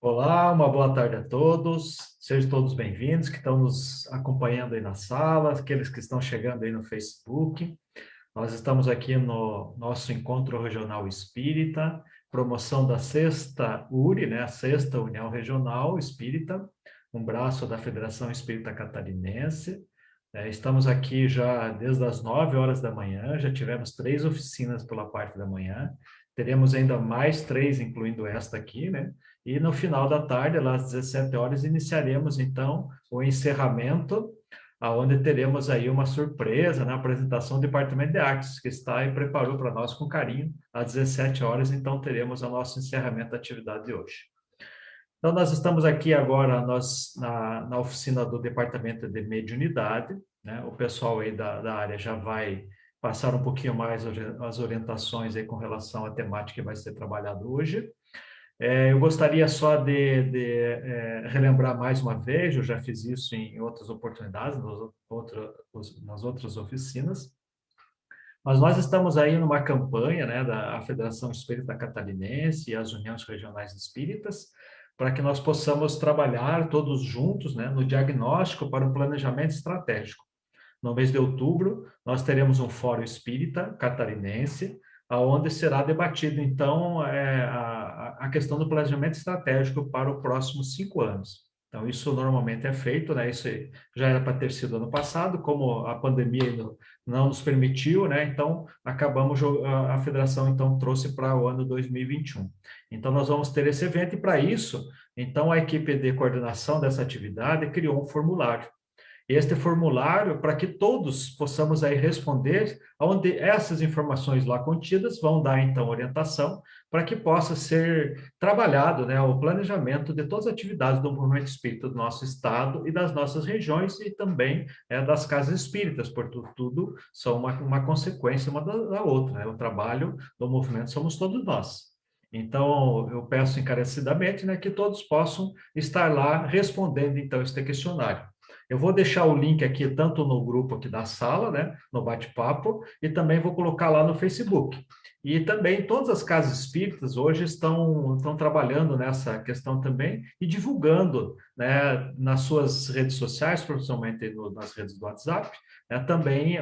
Olá, uma boa tarde a todos. Sejam todos bem-vindos que estão nos acompanhando aí na sala, aqueles que estão chegando aí no Facebook. Nós estamos aqui no nosso Encontro Regional Espírita, promoção da Sexta URI, né, a Sexta União Regional Espírita, um braço da Federação Espírita Catarinense. Estamos aqui já desde as 9 horas da manhã, já tivemos 3 oficinas pela parte da manhã, teremos ainda mais 3, incluindo esta aqui, né? E no final da tarde, lá às 17 horas, iniciaremos então o encerramento, aonde teremos aí uma surpresa na apresentação do Departamento de Artes, que está e preparou para nós com carinho, às 17 horas, então teremos o nosso encerramento da atividade de hoje. Então, nós estamos aqui agora na oficina do Departamento de Mediunidade, né? O pessoal aí da área já vai passar um pouquinho mais as orientações aí com relação à temática que vai ser trabalhada hoje. Eu gostaria só de relembrar mais uma vez, eu já fiz isso em outras oportunidades, nas outras oficinas, mas nós estamos aí numa campanha, né, da Federação Espírita Catarinense e as Uniões Regionais Espíritas, para que nós possamos trabalhar todos juntos, né, no diagnóstico para o planejamento estratégico. No mês de outubro, nós teremos um Fórum Espírita Catarinense, aonde será debatido, então, a questão do planejamento estratégico para os próximos 5 anos. Então, isso normalmente é feito, né? Isso já era para ter sido ano passado, como a pandemia não nos permitiu, né? Então, a federação, então, trouxe para o ano 2021. Então, nós vamos ter esse evento, e para isso, então, a equipe de coordenação dessa atividade criou um formulário. Este formulário para que todos possamos aí responder, onde essas informações lá contidas vão dar então orientação para que possa ser trabalhado, né, o planejamento de todas as atividades do movimento espírita do nosso estado e das nossas regiões e também das casas espíritas, porque tudo são uma consequência uma da outra, né? O trabalho do movimento somos todos nós. Então, eu peço encarecidamente, né, que todos possam estar lá respondendo então este questionário. Eu vou deixar o link aqui, tanto no grupo aqui da sala, né, no bate-papo, e também vou colocar lá no Facebook. E também todas as casas espíritas hoje estão trabalhando nessa questão também e divulgando, né, nas suas redes sociais, principalmente nas redes do WhatsApp, né, também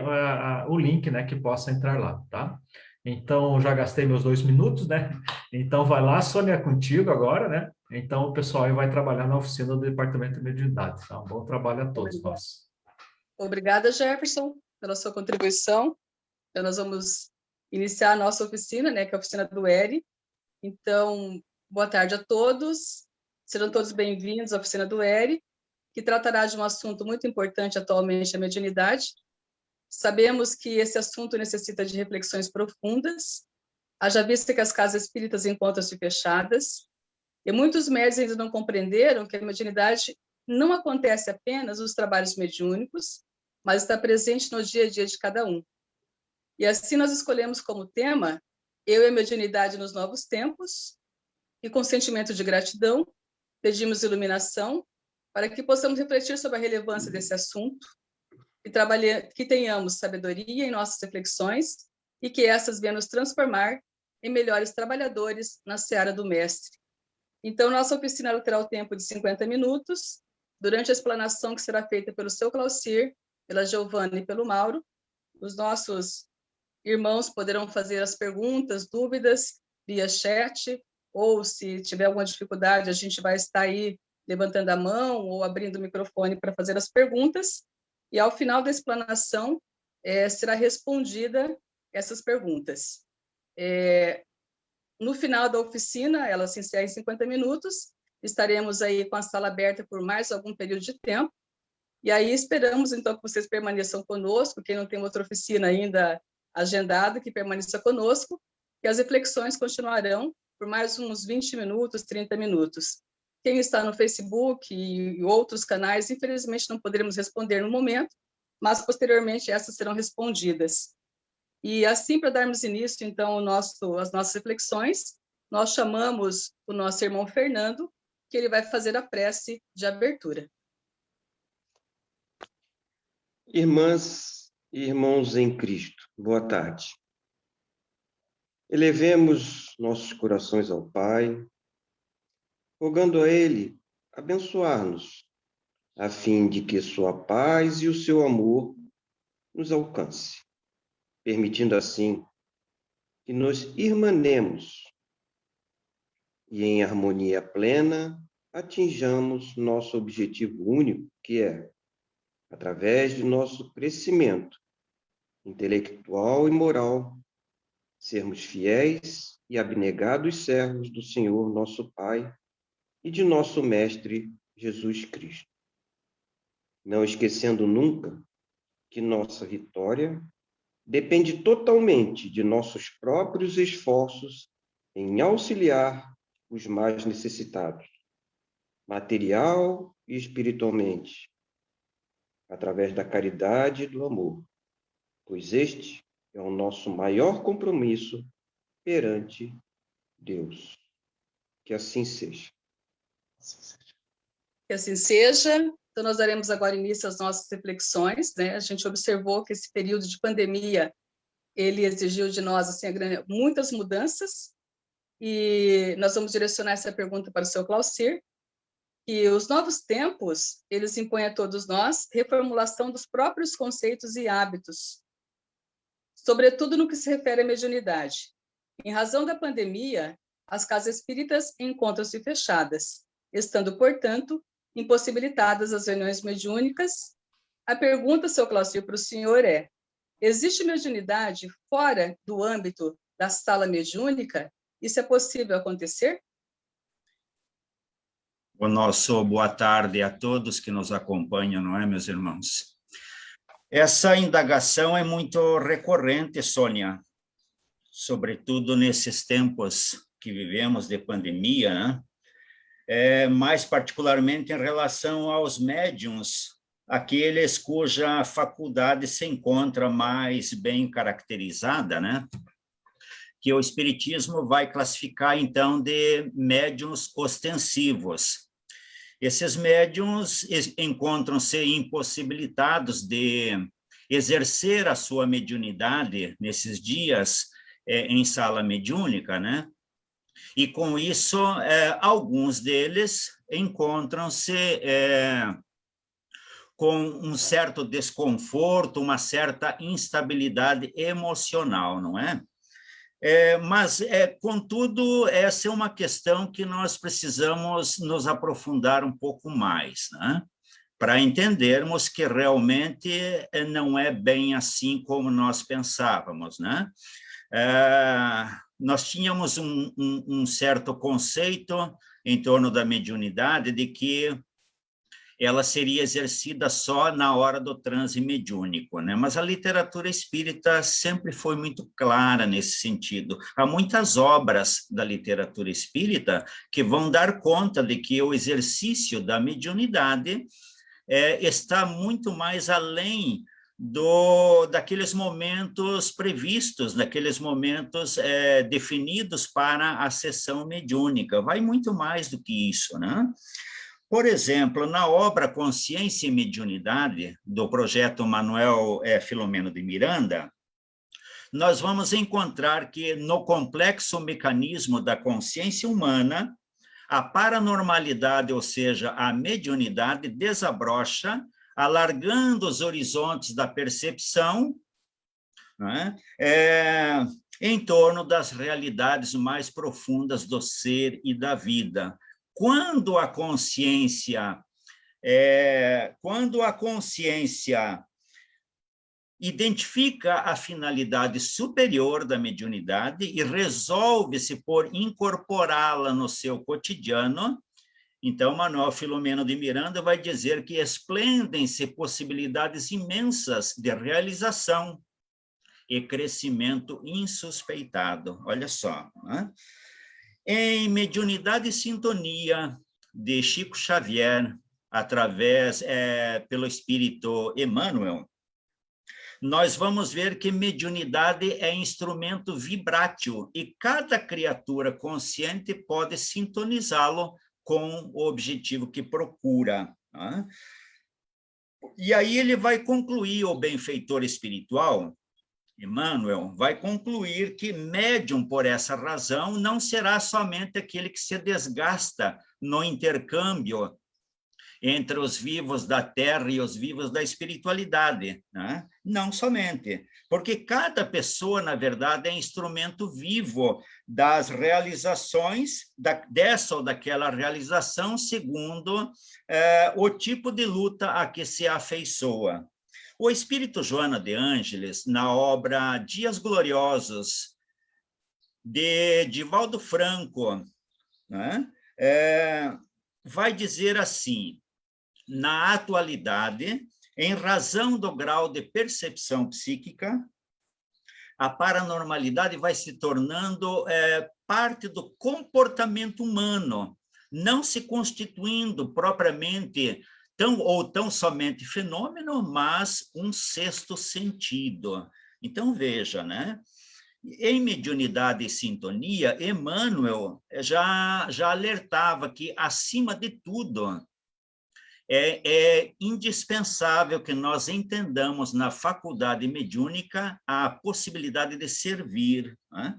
o link, né, que possa entrar lá, tá? Então, já gastei meus 2 minutos, né? Então, vai lá, Sônia, é contigo agora, né? Então, o pessoal aí vai trabalhar na oficina do Departamento de Mediunidade. Tá? Um bom trabalho a todos Obrigada. nós. Obrigada, Jefferson, pela sua contribuição. Então, nós vamos iniciar a nossa oficina, né, que é a oficina do ERI. Então, boa tarde a todos. Sejam todos bem-vindos à oficina do ERI, que tratará de um assunto muito importante atualmente, a mediunidade. Sabemos que esse assunto necessita de reflexões profundas, haja vista que as casas espíritas encontram-se fechadas, e muitos médiuns ainda não compreenderam que a mediunidade não acontece apenas nos trabalhos mediúnicos, mas está presente no dia a dia de cada um. E assim nós escolhemos como tema Eu e a Mediunidade nos Novos Tempos, e com sentimento de gratidão, pedimos iluminação para que possamos refletir sobre a relevância desse assunto, que tenhamos sabedoria em nossas reflexões e que essas venham nos transformar em melhores trabalhadores na seara do Mestre. Então, nossa oficina terá o tempo de 50 minutos, durante a explanação que será feita pelo seu Claucir, pela Giovana e pelo Mauro. Os nossos irmãos poderão fazer as perguntas, dúvidas, via chat, ou se tiver alguma dificuldade, a gente vai estar aí levantando a mão ou abrindo o microfone para fazer as perguntas, e ao final da explanação será respondida essas perguntas. No final da oficina, ela se encerra em 50 minutos, estaremos aí com a sala aberta por mais algum período de tempo, e aí esperamos, então, que vocês permaneçam conosco, quem não tem outra oficina ainda agendada, que permaneça conosco, e as reflexões continuarão por mais uns 20 minutos, 30 minutos. Quem está no Facebook e outros canais, infelizmente não poderemos responder no momento, mas posteriormente essas serão respondidas. E assim, para darmos início, então, às nossas reflexões, nós chamamos o nosso irmão Fernando, que ele vai fazer a prece de abertura. Irmãs e irmãos em Cristo, boa tarde. Elevemos nossos corações ao Pai, rogando a Ele abençoar-nos, a fim de que sua paz e o seu amor nos alcance, permitindo assim que nos irmanemos e em harmonia plena atinjamos nosso objetivo único, que é, através de nosso crescimento intelectual e moral, sermos fiéis e abnegados servos do Senhor nosso Pai e de nosso Mestre Jesus Cristo. Não esquecendo nunca que nossa vitória depende totalmente de nossos próprios esforços em auxiliar os mais necessitados, material e espiritualmente, através da caridade e do amor, pois este é o nosso maior compromisso perante Deus. Que assim seja. Que assim seja. Então, nós daremos agora início às nossas reflexões, né? A gente observou que esse período de pandemia, ele exigiu de nós, assim, muitas mudanças, e nós vamos direcionar essa pergunta para o seu Claucir, que os novos tempos, eles impõem a todos nós reformulação dos próprios conceitos e hábitos, sobretudo no que se refere à mediunidade. Em razão da pandemia, as casas espíritas encontram-se fechadas, estando, portanto, impossibilitadas as reuniões mediúnicas. A pergunta, seu Claucir, para o senhor é: existe mediunidade fora do âmbito da sala mediúnica? Isso é possível acontecer? O nosso boa tarde a todos que nos acompanham, não é, meus irmãos? Essa indagação é muito recorrente, Sônia, sobretudo nesses tempos que vivemos de pandemia, né? Mais particularmente em relação aos médiuns, aqueles cuja faculdade se encontra mais bem caracterizada, né? Que o Espiritismo vai classificar, então, de médiuns ostensivos. Esses médiuns encontram-se impossibilitados de exercer a sua mediunidade nesses dias em sala mediúnica, né? E, com isso, alguns deles encontram-se com um certo desconforto, uma certa instabilidade emocional, não é? Mas, contudo, essa é uma questão que nós precisamos nos aprofundar um pouco mais, né? Para entendermos que realmente não é bem assim como nós pensávamos, né? Nós tínhamos um certo conceito em torno da mediunidade de que ela seria exercida só na hora do transe mediúnico, né? Mas a literatura espírita sempre foi muito clara nesse sentido. Há muitas obras da literatura espírita que vão dar conta de que o exercício da mediunidade está muito mais além daqueles momentos previstos, daqueles momentos definidos para a sessão mediúnica. Vai muito mais do que isso, né? Por exemplo, na obra Consciência e Mediunidade, do projeto Manuel Filomeno de Miranda, nós vamos encontrar que no complexo mecanismo da consciência humana, a paranormalidade, ou seja, a mediunidade, desabrocha, alargando os horizontes da percepção, né? Em torno das realidades mais profundas do ser e da vida. Quando a consciência identifica a finalidade superior da mediunidade e resolve-se por incorporá-la no seu cotidiano, então Manuel Filomeno de Miranda vai dizer que esplendem-se possibilidades imensas de realização e crescimento insuspeitado. Olha só, né? Em Mediunidade e Sintonia, de Chico Xavier, pelo Espírito Emmanuel, nós vamos ver que mediunidade é instrumento vibrátil e cada criatura consciente pode sintonizá-lo com o objetivo que procura, né? E aí ele vai concluir, o benfeitor espiritual, Emmanuel vai concluir que médium, por essa razão, não será somente aquele que se desgasta no intercâmbio entre os vivos da terra e os vivos da espiritualidade, né? Não somente, porque cada pessoa, na verdade, é instrumento vivo das realizações, dessa ou daquela realização, segundo o tipo de luta a que se afeiçoa. O espírito Joana de Ângeles, na obra Dias Gloriosos, de Divaldo Franco, né? Vai dizer assim: na atualidade, em razão do grau de percepção psíquica, a paranormalidade vai se tornando parte do comportamento humano, não se constituindo propriamente tão somente fenômeno, mas um sexto sentido. Então, veja, né? Em Mediunidade e Sintonia, Emmanuel já alertava que, acima de tudo, é indispensável que nós entendamos na faculdade mediúnica a possibilidade de servir, né?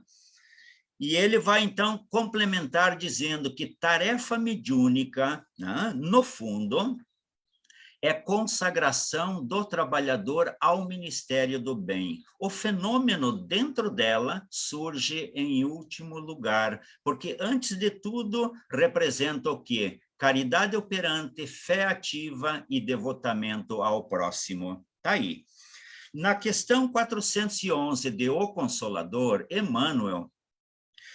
E ele vai, então, complementar dizendo que tarefa mediúnica, né, no fundo, é consagração do trabalhador ao ministério do bem. O fenômeno dentro dela surge em último lugar, porque, antes de tudo, representa o quê? Caridade operante, fé ativa e devotamento ao próximo. Está aí. Na questão 411 de O Consolador, Emmanuel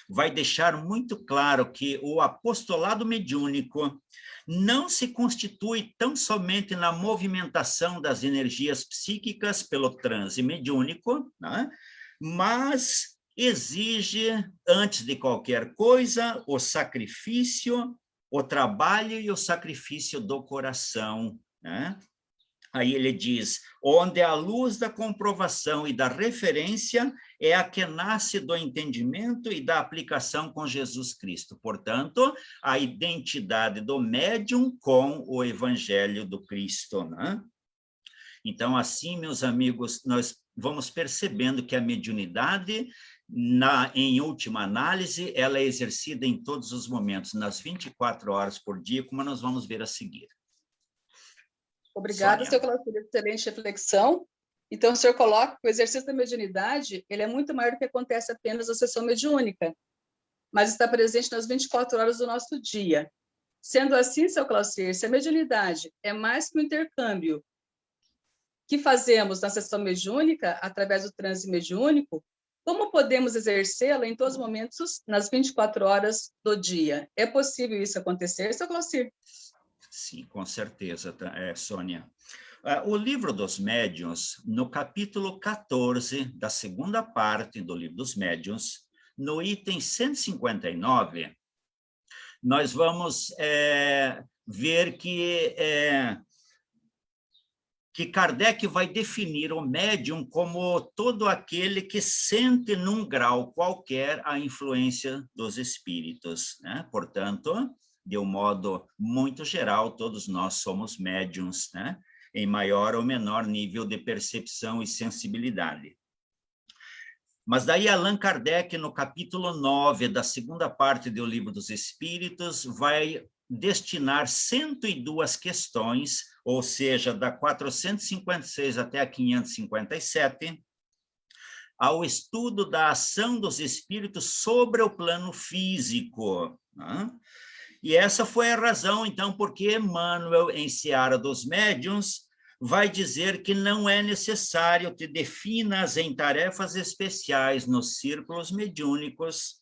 vai deixar muito claro que o apostolado mediúnico não se constitui tão somente na movimentação das energias psíquicas pelo transe mediúnico, né? Mas exige, antes de qualquer coisa, o sacrifício, o trabalho e o sacrifício do coração, né? Aí ele diz: onde a luz da comprovação e da referência é a que nasce do entendimento e da aplicação com Jesus Cristo. Portanto, a identidade do médium com o Evangelho do Cristo, né? Então, assim, meus amigos, nós vamos percebendo que a mediunidade, em última análise, ela é exercida em todos os momentos, nas 24 horas por dia, como nós vamos ver a seguir. Obrigada, senhor Claudio, excelente reflexão. Então, o senhor coloca que o exercício da mediunidade ele é muito maior do que acontece apenas na sessão mediúnica, mas está presente nas 24 horas do nosso dia. Sendo assim, seu Claudio, se a mediunidade é mais que um intercâmbio que fazemos na sessão mediúnica, através do transe mediúnico, como podemos exercê-la em todos os momentos, nas 24 horas do dia? É possível isso acontecer, seu Claudio? Sim, com certeza, Sônia. O Livro dos Médiuns, no capítulo 14, da segunda parte do Livro dos Médiuns, no item 159, nós vamos ver que Kardec vai definir o médium como todo aquele que sente num grau qualquer a influência dos espíritos, né? Portanto, de um modo muito geral, todos nós somos médiuns, né? Em maior ou menor nível de percepção e sensibilidade. Mas daí Allan Kardec, no capítulo 9 da segunda parte do Livro dos Espíritos, vai destinar 102 questões, ou seja, da 456 até a 557, ao estudo da ação dos espíritos sobre o plano físico, né? E essa foi a razão, então, porque Emmanuel, em Seara dos Médiuns, vai dizer que não é necessário te definas em tarefas especiais nos círculos mediúnicos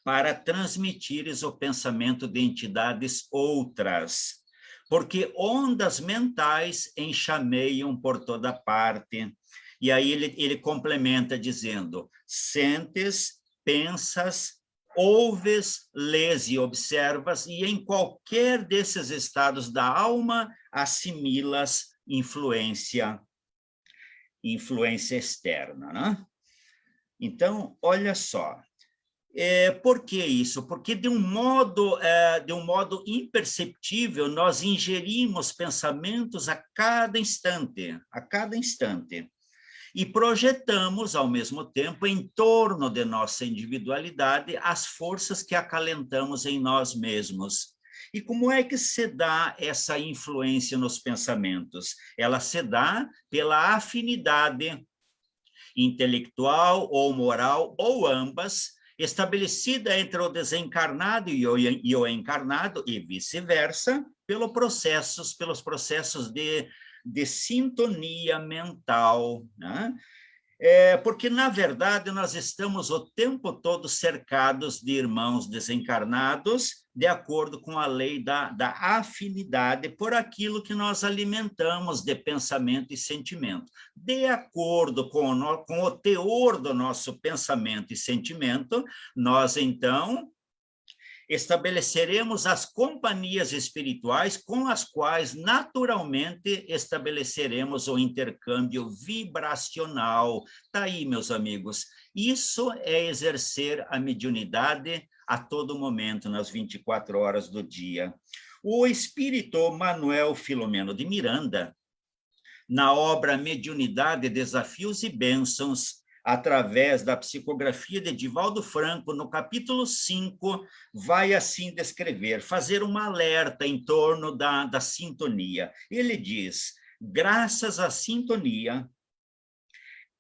para transmitires o pensamento de entidades outras, porque ondas mentais enxameiam por toda parte. E aí ele complementa dizendo: sentes, pensas, ouves, lês e observas, e em qualquer desses estados da alma assimilas influência externa, né? Então, olha só, por que isso? Porque de um modo imperceptível nós ingerimos pensamentos a cada instante, e projetamos, ao mesmo tempo, em torno de nossa individualidade, as forças que acalentamos em nós mesmos. E como é que se dá essa influência nos pensamentos? Ela se dá pela afinidade intelectual ou moral, ou ambas, estabelecida entre o desencarnado e o encarnado, e vice-versa, pelos processos de sintonia mental, né? Porque, na verdade, nós estamos o tempo todo cercados de irmãos desencarnados, de acordo com a lei da afinidade por aquilo que nós alimentamos de pensamento e sentimento. De acordo com o teor do nosso pensamento e sentimento, nós, então, estabeleceremos as companhias espirituais com as quais, naturalmente, estabeleceremos o intercâmbio vibracional. Está aí, meus amigos. Isso é exercer a mediunidade a todo momento, nas 24 horas do dia. O espírito Manuel Filomeno de Miranda, na obra Mediunidade, Desafios e Bênçãos, através da psicografia de Divaldo Franco, no capítulo 5, vai assim descrever, fazer um alerta em torno da sintonia. Ele diz, graças à sintonia,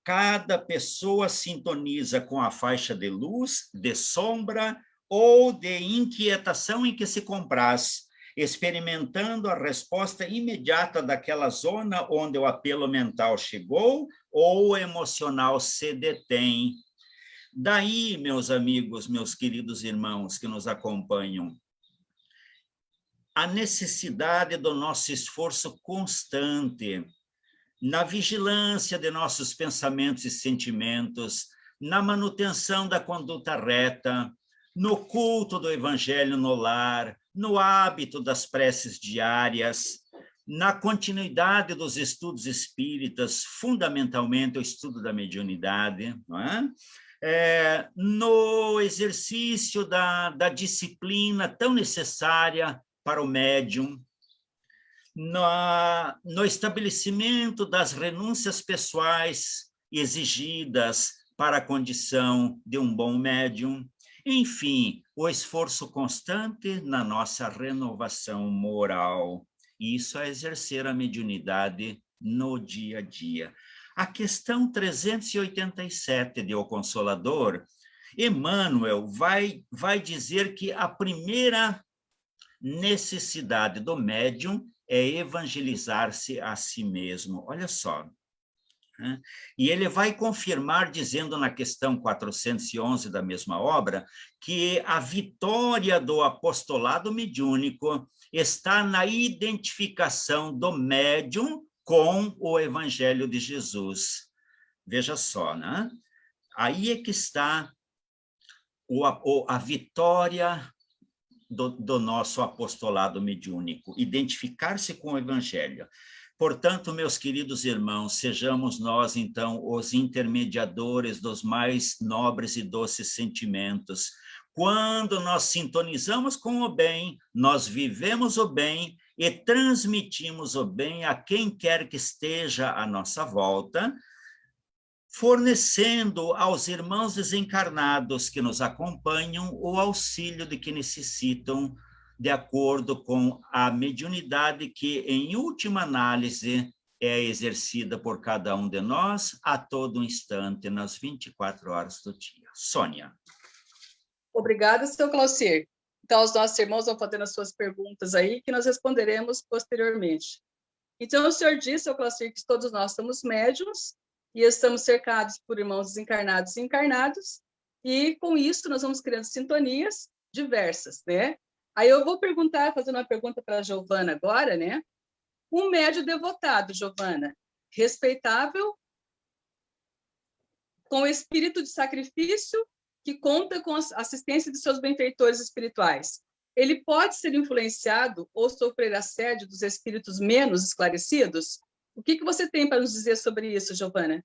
cada pessoa sintoniza com a faixa de luz, de sombra ou de inquietação em que se compraz, experimentando a resposta imediata daquela zona onde o apelo mental chegou ou o emocional se detém. Daí, meus amigos, meus queridos irmãos que nos acompanham, a necessidade do nosso esforço constante na vigilância de nossos pensamentos e sentimentos, na manutenção da conduta reta, no culto do evangelho no lar, no hábito das preces diárias, na continuidade dos estudos espíritas, fundamentalmente o estudo da mediunidade, não é? No exercício da disciplina tão necessária para o médium, no estabelecimento das renúncias pessoais exigidas para a condição de um bom médium, enfim, o esforço constante na nossa renovação moral. Isso é exercer a mediunidade no dia a dia. A questão 387 de O Consolador, Emmanuel vai dizer que a primeira necessidade do médium é evangelizar-se a si mesmo. Olha só. E ele vai confirmar, dizendo na questão 411 da mesma obra, que a vitória do apostolado mediúnico está na identificação do médium com o Evangelho de Jesus. Veja só, né? Aí é que está a vitória do nosso apostolado mediúnico, identificar-se com o Evangelho. Portanto, meus queridos irmãos, sejamos nós, então, os intermediadores dos mais nobres e doces sentimentos. Quando nós sintonizamos com o bem, nós vivemos o bem e transmitimos o bem a quem quer que esteja à nossa volta, fornecendo aos irmãos desencarnados que nos acompanham o auxílio de que necessitam, de acordo com a mediunidade que, em última análise, é exercida por cada um de nós a todo instante, nas 24 horas do dia. Sônia. Obrigada, seu Claucir. Então, os nossos irmãos vão fazendo as suas perguntas aí, que nós responderemos posteriormente. Então, o senhor disse, seu Claucir, que todos nós somos médiuns e estamos cercados por irmãos desencarnados e encarnados, e com isso nós vamos criando sintonias diversas, né? Aí eu vou perguntar, fazendo uma pergunta para a Giovana agora, né? Um médium devotado, Giovana, respeitável, com espírito de sacrifício, que conta com a assistência de seus benfeitores espirituais, ele pode ser influenciado ou sofrer assédio dos espíritos menos esclarecidos? O que você tem para nos dizer sobre isso, Giovana?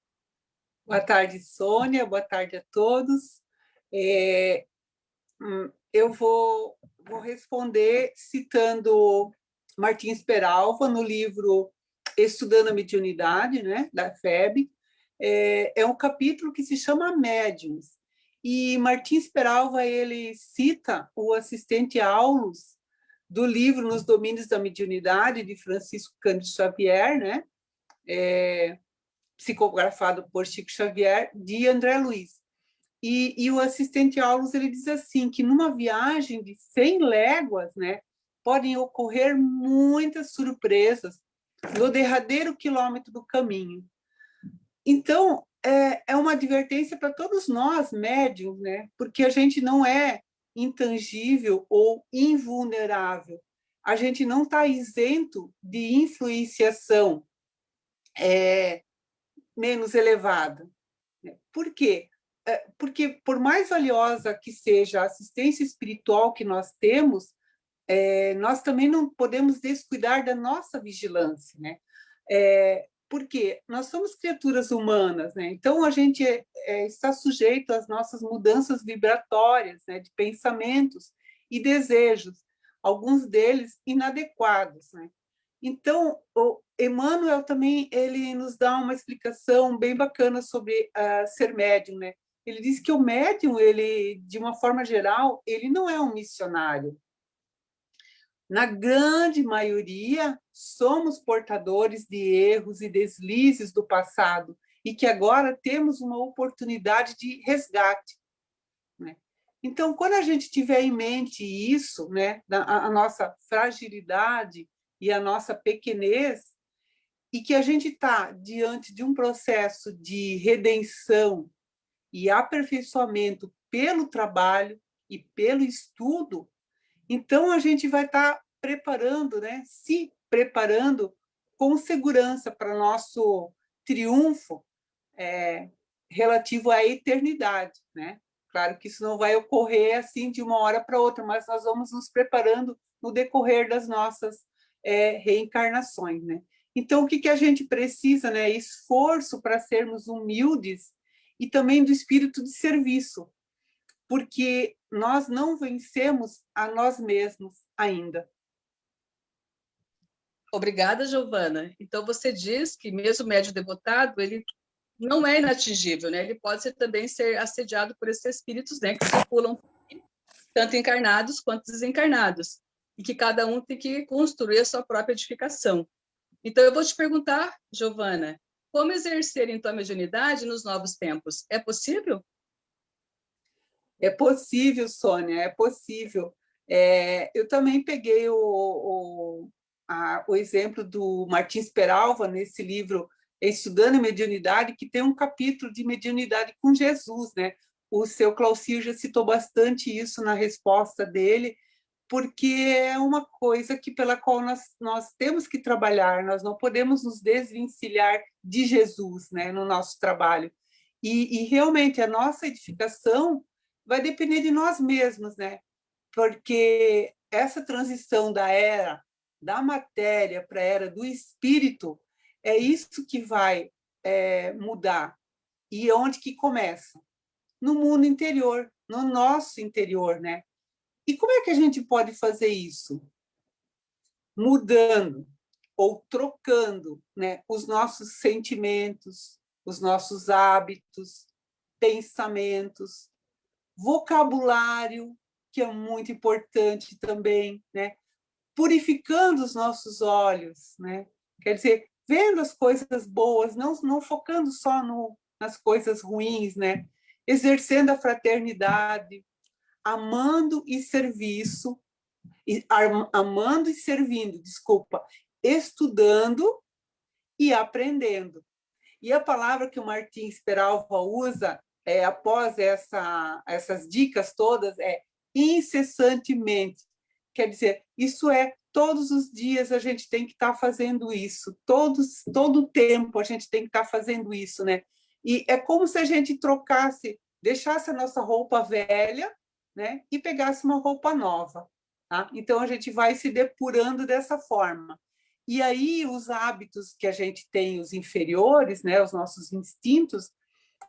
Boa tarde, Sônia. Boa tarde a todos. Eu vou responder citando Martins Peralva, no livro Estudando a Mediunidade, né, da FEB, é um capítulo que se chama Médiuns. E Martins Peralva, ele cita o assistente Aulus, do livro Nos Domínios da Mediunidade, de Francisco Cândido Xavier, né? Psicografado por Chico Xavier, de André Luiz. E o assistente Aulus, ele diz assim, que numa viagem de 100 léguas, né, podem ocorrer muitas surpresas no derradeiro quilômetro do caminho. Então, é uma advertência para todos nós, médiuns, né? Porque a gente não é intangível ou invulnerável. A gente não está isento de influenciação menos elevada. Por quê? Porque, por mais valiosa que seja a assistência espiritual que nós temos, nós também não podemos descuidar da nossa vigilância, né? Porque nós somos criaturas humanas, né? Então a gente está sujeito às nossas mudanças vibratórias, né? De pensamentos e desejos, alguns deles inadequados, né? Então o Emmanuel também ele nos dá uma explicação bem bacana sobre ser médium, né? Ele diz que o médium, ele, de uma forma geral, ele não é um missionário. Na grande maioria, somos portadores de erros e deslizes do passado e que agora temos uma oportunidade de resgate, né? Então, quando a gente tiver em mente isso, né, a nossa fragilidade e a nossa pequenez, e que a gente está diante de um processo de redenção e aperfeiçoamento pelo trabalho e pelo estudo, então a gente vai estar preparando, né? Se preparando com segurança para nosso triunfo relativo à eternidade, né? Claro que isso não vai ocorrer assim de uma hora para outra, mas nós vamos nos preparando no decorrer das nossas reencarnações, né? Então, o que a gente precisa, né? Esforço para sermos humildes e também do espírito de serviço, porque nós não vencemos a nós mesmos ainda. Obrigada, Giovana. Então, você diz que mesmo o médium devotado, ele não é inatingível, né? Ele pode também ser assediado por esses espíritos, né, que circulam tanto encarnados quanto desencarnados, e que cada um tem que construir a sua própria edificação. Então, eu vou te perguntar, Giovana, como exercer, então, a mediunidade nos novos tempos? É possível? É possível, Sônia, é possível. Eu também peguei o exemplo do Martins Peralva nesse livro Estudando Mediunidade, que tem um capítulo de mediunidade com Jesus, né? O seu Claucir já citou bastante isso na resposta dele, porque é uma coisa pela qual nós temos que trabalhar, nós não podemos nos desvencilhar de Jesus, né, no nosso trabalho. E realmente a nossa edificação vai depender de nós mesmos, né? Porque essa transição da era da matéria para a era do espírito é isso que vai mudar. E onde que começa? No mundo interior, no nosso interior, né? E como é que a gente pode fazer isso? Mudando ou trocando, né, os nossos sentimentos, os nossos hábitos, pensamentos, vocabulário, que é muito importante também, né? Purificando os nossos olhos, né? Quer dizer, vendo as coisas boas, não focando só nas coisas ruins, né? Exercendo a fraternidade, amando e serviço, amando e servindo, desculpa, estudando e aprendendo. E a palavra que o Martins Peralva usa após essas dicas todas é incessantemente. Quer dizer, isso todos os dias a gente tem que estar fazendo isso, todo o tempo a gente tem que estar fazendo isso, né? E é como se a gente trocasse, deixasse a nossa roupa velha, né, e pegasse uma roupa nova. Tá? Então, a gente vai se depurando dessa forma. E aí, os hábitos que a gente tem, os inferiores, né, os nossos instintos,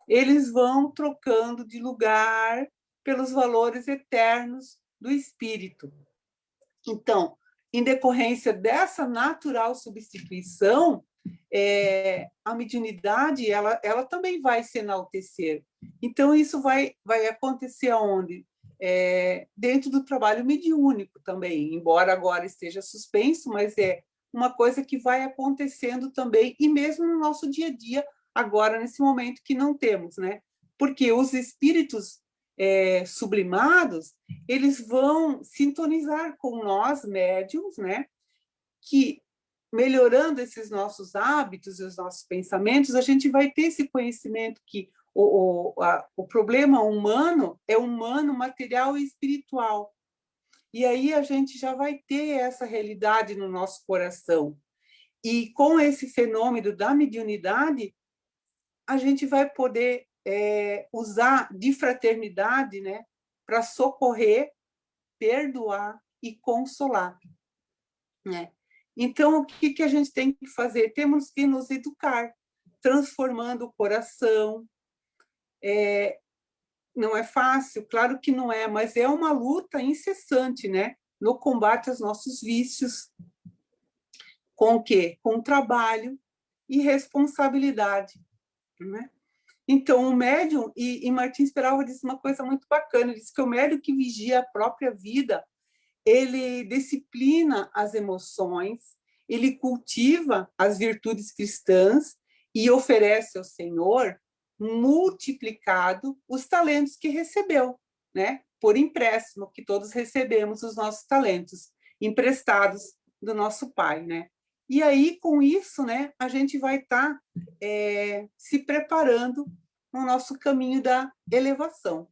eles vão trocando de lugar pelos valores eternos do espírito. Então, em decorrência dessa natural substituição, a mediunidade, ela também vai se enaltecer. Então, isso vai acontecer aonde? Dentro do trabalho mediúnico também, embora agora esteja suspenso, mas é uma coisa que vai acontecendo também, e mesmo no nosso dia a dia, agora, nesse momento que não temos, né? Porque os espíritos sublimados, eles vão sintonizar com nós, médiums, né? Que, melhorando esses nossos hábitos e os nossos pensamentos, a gente vai ter esse conhecimento que o problema humano é humano, material e espiritual. E aí a gente já vai ter essa realidade no nosso coração. E com esse fenômeno da mediunidade, a gente vai poder usar de fraternidade, né, para socorrer, perdoar e consolar, né? Então, o que a gente tem que fazer? Temos que nos educar, transformando o coração. Não é fácil, claro que não é, mas é uma luta incessante, né? No combate aos nossos vícios. Com o quê? Com trabalho e responsabilidade, né? Então, o médium, e Martins Peralva disse uma coisa muito bacana, ele disse que o médium que vigia a própria vida, ele disciplina as emoções, ele cultiva as virtudes cristãs e oferece ao Senhor multiplicado os talentos que recebeu, né? Por empréstimo, que todos recebemos os nossos talentos emprestados do nosso Pai, né? E aí, com isso, né, a gente vai estar se preparando no nosso caminho da elevação.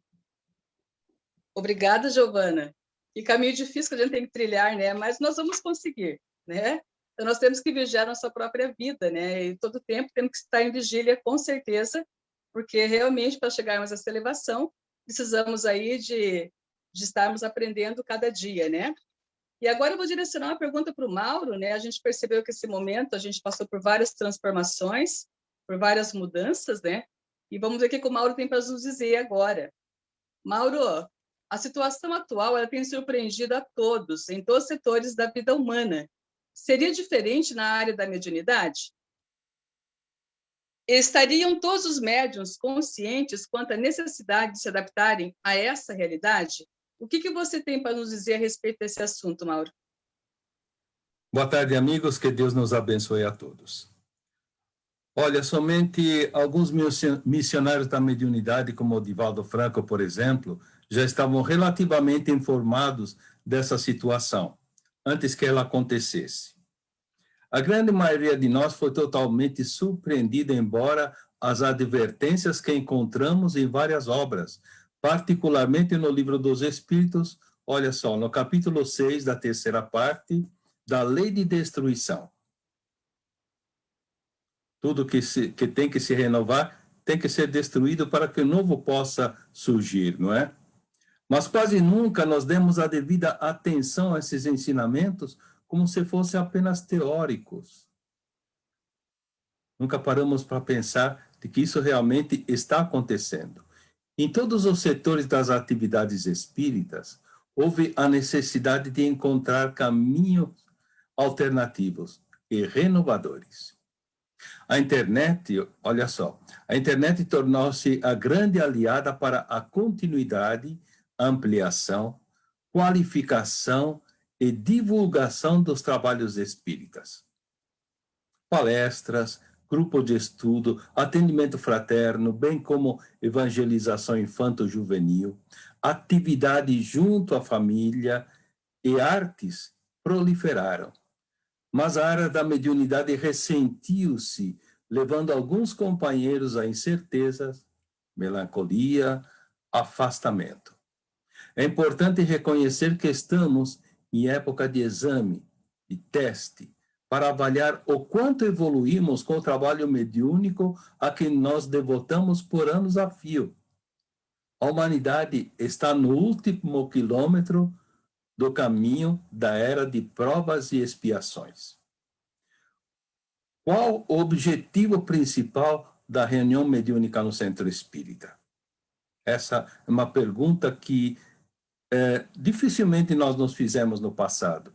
Obrigada, Giovana. Que caminho difícil que a gente tem que trilhar, né? Mas nós vamos conseguir, né? Então, nós temos que vigiar nossa própria vida, né? E todo tempo temos que estar em vigília, com certeza, porque realmente, para chegarmos a essa elevação, precisamos aí de estarmos aprendendo cada dia, né? E agora eu vou direcionar uma pergunta para o Mauro, né? A gente percebeu que esse momento a gente passou por várias transformações, por várias mudanças, né? E vamos ver o que o Mauro tem para nos dizer agora. Mauro, a situação atual ela tem surpreendido a todos, em todos os setores da vida humana. Seria diferente na área da mediunidade? Estariam todos os médiuns conscientes quanto à necessidade de se adaptarem a essa realidade? O que você tem para nos dizer a respeito desse assunto, Mauro? Boa tarde, amigos. Que Deus nos abençoe a todos. Olha, somente alguns missionários da mediunidade, como o Divaldo Franco, por exemplo, já estavam relativamente informados dessa situação, antes que ela acontecesse. A grande maioria de nós foi totalmente surpreendida, embora as advertências que encontramos em várias obras, particularmente no Livro dos Espíritos, olha só, no capítulo 6 da terceira parte, da lei de destruição. Tudo que tem que se renovar tem que ser destruído para que o novo possa surgir, não é? Mas quase nunca nós demos a devida atenção a esses ensinamentos como se fossem apenas teóricos. Nunca paramos para pensar de que isso realmente está acontecendo. Em todos os setores das atividades espíritas, houve a necessidade de encontrar caminhos alternativos e renovadores. A internet, olha só, a internet tornou-se a grande aliada para a continuidade, ampliação, qualificação e divulgação dos trabalhos espíritas. Palestras, grupos de estudo, atendimento fraterno, bem como evangelização infanto-juvenil, atividade junto à família e artes proliferaram. Mas a área da mediunidade ressentiu-se, levando alguns companheiros a incertezas, melancolia, afastamento. É importante reconhecer que estamos em época de exame, de teste, para avaliar o quanto evoluímos com o trabalho mediúnico a que nós devotamos por anos a fio. A humanidade está no último quilômetro do caminho da era de provas e expiações. Qual o objetivo principal da reunião mediúnica no Centro Espírita? Essa é uma pergunta que dificilmente nós nos fizemos no passado.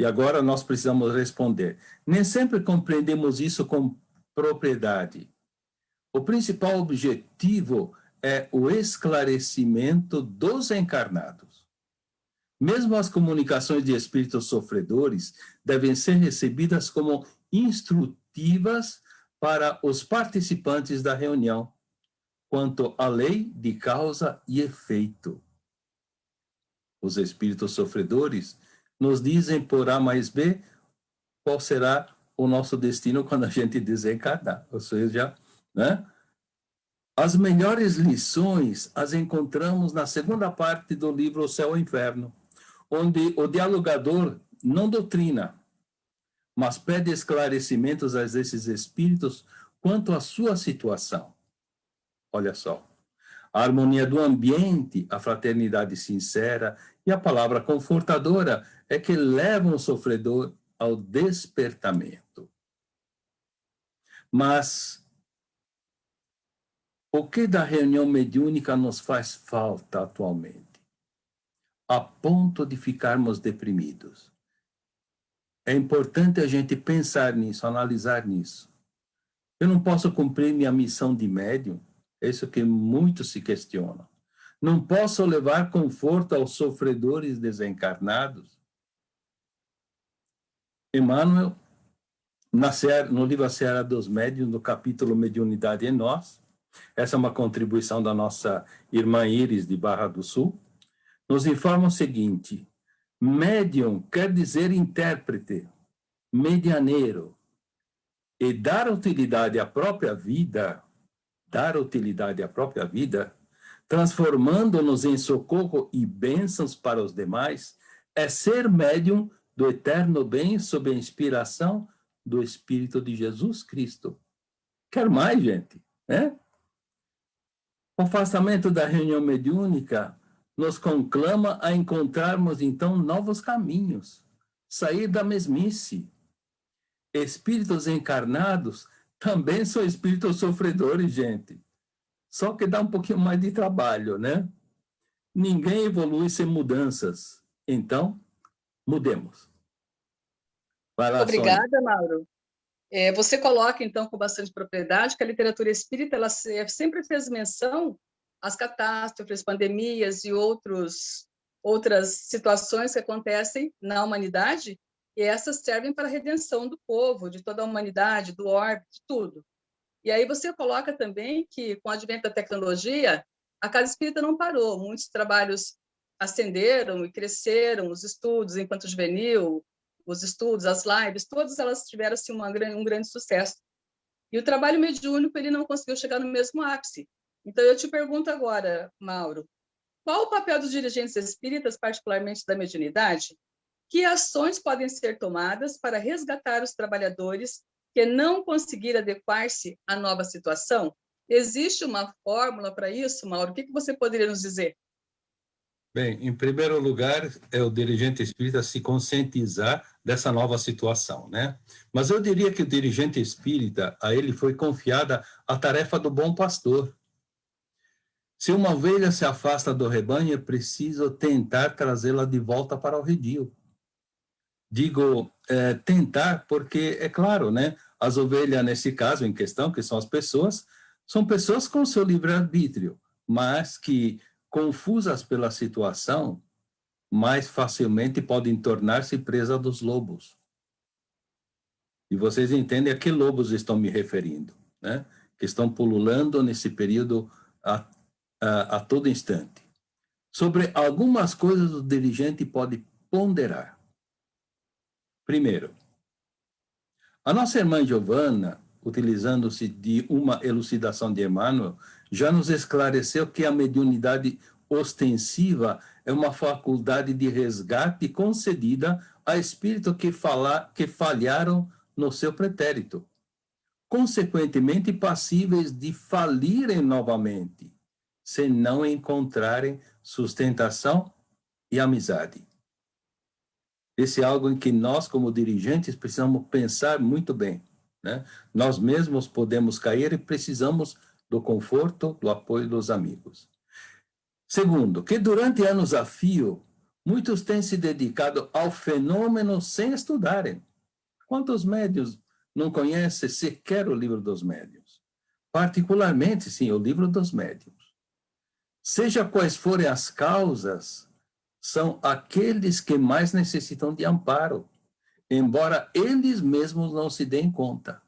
E agora nós precisamos responder. Nem sempre compreendemos isso com propriedade. O principal objetivo é o esclarecimento dos encarnados. Mesmo as comunicações de espíritos sofredores devem ser recebidas como instrutivas para os participantes da reunião, quanto à lei de causa e efeito. Os espíritos sofredores nos dizem por A mais B qual será o nosso destino quando a gente desencarnar. Ou seja, né? As melhores lições as encontramos na segunda parte do livro O Céu e o Inferno, onde o dialogador não doutrina, mas pede esclarecimentos a esses espíritos quanto à sua situação. Olha só, a harmonia do ambiente, a fraternidade sincera e a palavra confortadora é que levam o sofredor ao despertamento. Mas o que da reunião mediúnica nos faz falta atualmente? A ponto de ficarmos deprimidos. É importante a gente pensar nisso, analisar nisso. Eu não posso cumprir minha missão de médium? É isso que muitos se questionam. Não posso levar conforto aos sofredores desencarnados? Emmanuel, no livro A Seara dos Médiuns, no capítulo Mediunidade em Nós, essa é uma contribuição da nossa irmã Iris, de Barra do Sul, nos informa o seguinte: médium quer dizer intérprete, medianeiro, e dar utilidade à própria vida, transformando-nos em socorro e bênçãos para os demais, é ser médium do eterno bem sob a inspiração do Espírito de Jesus Cristo. Quer mais, gente, né? O afastamento da reunião mediúnica nos conclama a encontrarmos, então, novos caminhos, sair da mesmice. Espíritos encarnados também são espíritos sofredores, gente. Só que dá um pouquinho mais de trabalho, né? Ninguém evolui sem mudanças. Então, mudemos. Vai lá, Obrigada, Sônia. Mauro. Você coloca, então, com bastante propriedade, que a literatura espírita ela sempre fez menção às catástrofes, pandemias e outras situações que acontecem na humanidade, e essas servem para a redenção do povo, de toda a humanidade, do orbe, de tudo. E aí você coloca também que, com o advento da tecnologia, a Casa Espírita não parou. Muitos trabalhos ascenderam e cresceram, os estudos enquanto juvenil, os estudos, as lives, todas elas tiveram assim, um grande sucesso. E o trabalho mediúnico ele não conseguiu chegar no mesmo ápice. Então, eu te pergunto agora, Mauro, qual o papel dos dirigentes espíritas, particularmente da mediunidade? Que ações podem ser tomadas para resgatar os trabalhadores que não conseguiram adequar-se à nova situação? Existe uma fórmula para isso, Mauro? O que você poderia nos dizer? Bem, em primeiro lugar, é o dirigente espírita se conscientizar dessa nova situação, né? Mas eu diria que o dirigente espírita, a ele foi confiada a tarefa do bom pastor. Se uma ovelha se afasta do rebanho, é preciso tentar trazê-la de volta para o redil. Digo tentar porque, é claro, né? As ovelhas, nesse caso em questão, que são as pessoas, são pessoas com seu livre-arbítrio, mas que, confusas pela situação, mais facilmente podem tornar-se presa dos lobos. E vocês entendem a que lobos estão me referindo, né? Que estão pululando nesse período a todo instante. Sobre algumas coisas o dirigente pode ponderar. Primeiro, a nossa irmã Giovana, utilizando-se de uma elucidação de Emmanuel, já nos esclareceu que a mediunidade ostensiva é uma faculdade de resgate concedida a espíritos que falharam no seu pretérito, consequentemente passíveis de falirem novamente, se não encontrarem sustentação e amizade. Esse é algo em que nós, como dirigentes, precisamos pensar muito bem, né? Nós mesmos podemos cair e precisamos do conforto, do apoio dos amigos. Segundo, que durante anos a fio, Muitos têm se dedicado ao fenômeno sem estudarem. Quantos médiuns não conhecem sequer o livro dos médiuns? Particularmente, sim, o livro dos médiuns. Seja quais forem as causas, são aqueles que mais necessitam de amparo, embora eles mesmos não se deem conta.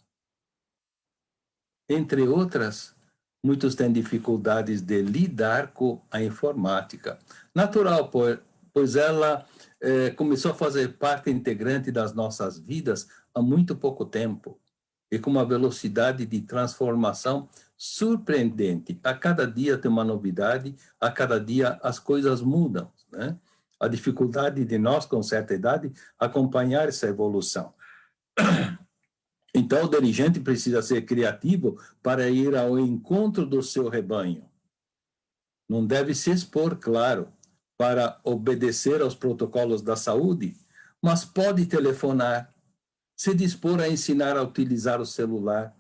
Entre outras, muitos têm dificuldades de lidar com a informática. Natural, pois ela começou a fazer parte integrante das nossas vidas há muito pouco tempo e com uma velocidade de transformação surpreendente. A cada dia tem uma novidade, a cada dia as coisas mudam, né? A dificuldade de nós, com certa idade, acompanhar essa evolução. Então, o dirigente precisa ser criativo para ir ao encontro do seu rebanho. Não deve se expor, claro, para obedecer aos protocolos da saúde, mas pode telefonar, se dispor a ensinar a utilizar o celular,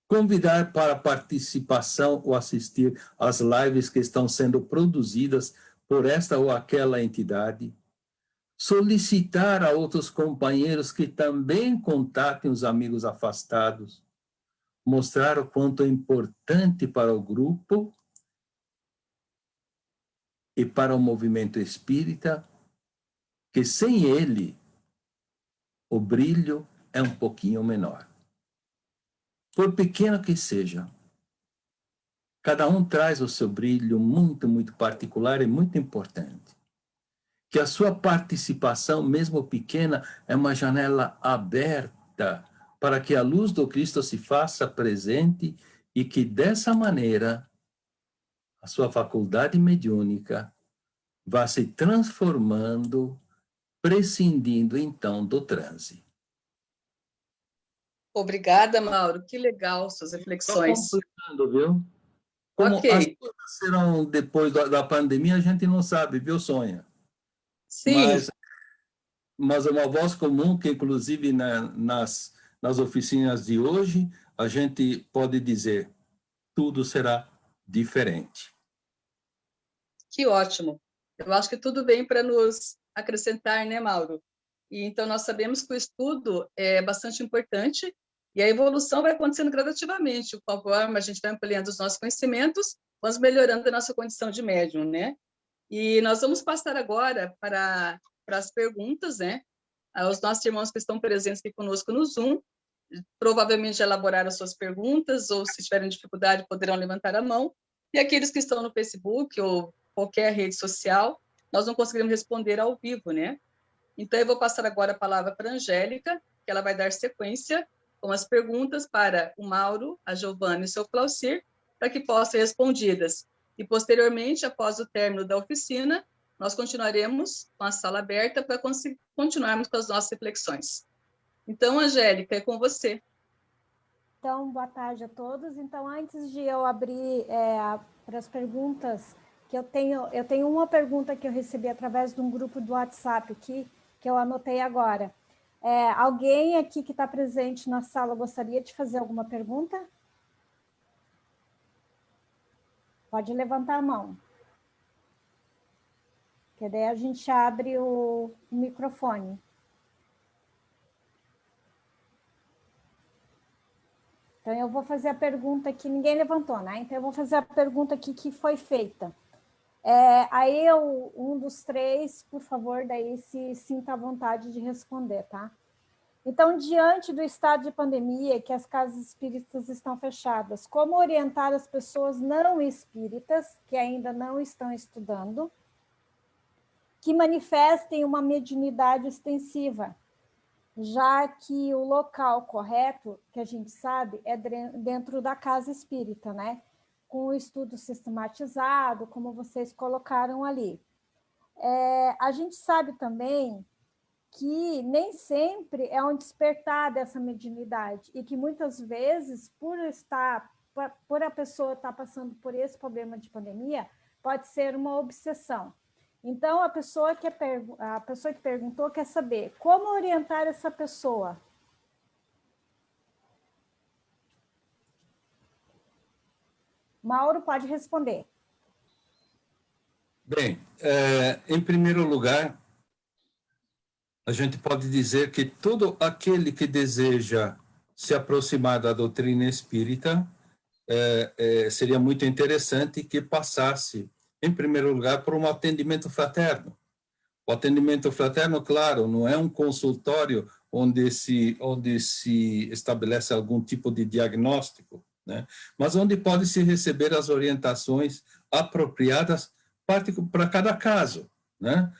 convidar para participação ou assistir às lives que estão sendo produzidas por esta ou aquela entidade, solicitar a outros companheiros que também contatem os amigos afastados, mostrar o quanto é importante para o grupo e para o movimento espírita, que sem ele o brilho é um pouquinho menor. Por pequeno que seja, cada um traz o seu brilho muito, muito particular e muito importante. Que a sua participação, mesmo pequena, é uma janela aberta para que a luz do Cristo se faça presente e que, dessa maneira, a sua faculdade mediúnica vá se transformando, prescindindo, então, do transe. Obrigada, Mauro. Que legal suas Só reflexões. completando, viu? Como Ok. as coisas serão depois da pandemia, a gente não sabe, viu, Sônia? Sim, Mas é uma voz comum que, inclusive, nas oficinas de hoje, a gente pode dizer: tudo será diferente. que ótimo. Eu acho que tudo vem para nos acrescentar, né, Mauro? E então nós sabemos que o estudo é bastante importante e a evolução vai acontecendo gradativamente, conforme a gente vai ampliando os nossos conhecimentos, vamos melhorando a nossa condição de médium, né? E nós vamos passar agora para as perguntas, né? Aos nossos irmãos que estão presentes aqui conosco no Zoom, provavelmente já elaboraram as suas perguntas, ou se tiverem dificuldade, poderão levantar a mão. E aqueles que estão no Facebook ou qualquer rede social, nós não conseguiremos responder ao vivo, né? Então, eu vou passar agora a palavra para a Angélica, que ela vai dar sequência com as perguntas para o Mauro, a Giovana e o seu Claucir, para que possam ser respondidas. E, posteriormente, após o término da oficina, nós continuaremos com a sala aberta para continuarmos com as nossas reflexões. Então, Angélica, é com você. Então, boa tarde a todos. Então, antes de eu abrir para as perguntas, que eu tenho uma pergunta que eu recebi através de um grupo do WhatsApp aqui, que eu anotei agora. Alguém aqui que está presente na sala gostaria de fazer alguma pergunta? Pode levantar a mão. Que daí a gente abre o microfone. Então, eu vou fazer a pergunta aqui, ninguém levantou, né? Então, eu vou fazer a pergunta aqui que foi feita. Aí, um dos três, por favor, daí se sinta à vontade de responder, tá? Então, diante do estado de pandemia, que as casas espíritas estão fechadas, como orientar as pessoas não espíritas, que ainda não estão estudando, que manifestem uma mediunidade extensiva, já que o local correto, que a gente sabe, é dentro da casa espírita, né? Com o estudo sistematizado, como vocês colocaram ali. A gente sabe também que nem sempre é um despertar dessa mediunidade e que muitas vezes, por a pessoa estar passando por esse problema de pandemia, pode ser uma obsessão. Então, a pessoa que perguntou quer saber como orientar essa pessoa. Mauro pode responder. Bem, em primeiro lugar, a gente pode dizer que todo aquele que deseja se aproximar da doutrina espírita seria muito interessante que passasse, em primeiro lugar, por um atendimento fraterno. O atendimento fraterno, claro, não é um consultório onde se estabelece algum tipo de diagnóstico, né? Mas onde pode-se receber as orientações apropriadas para cada caso, né?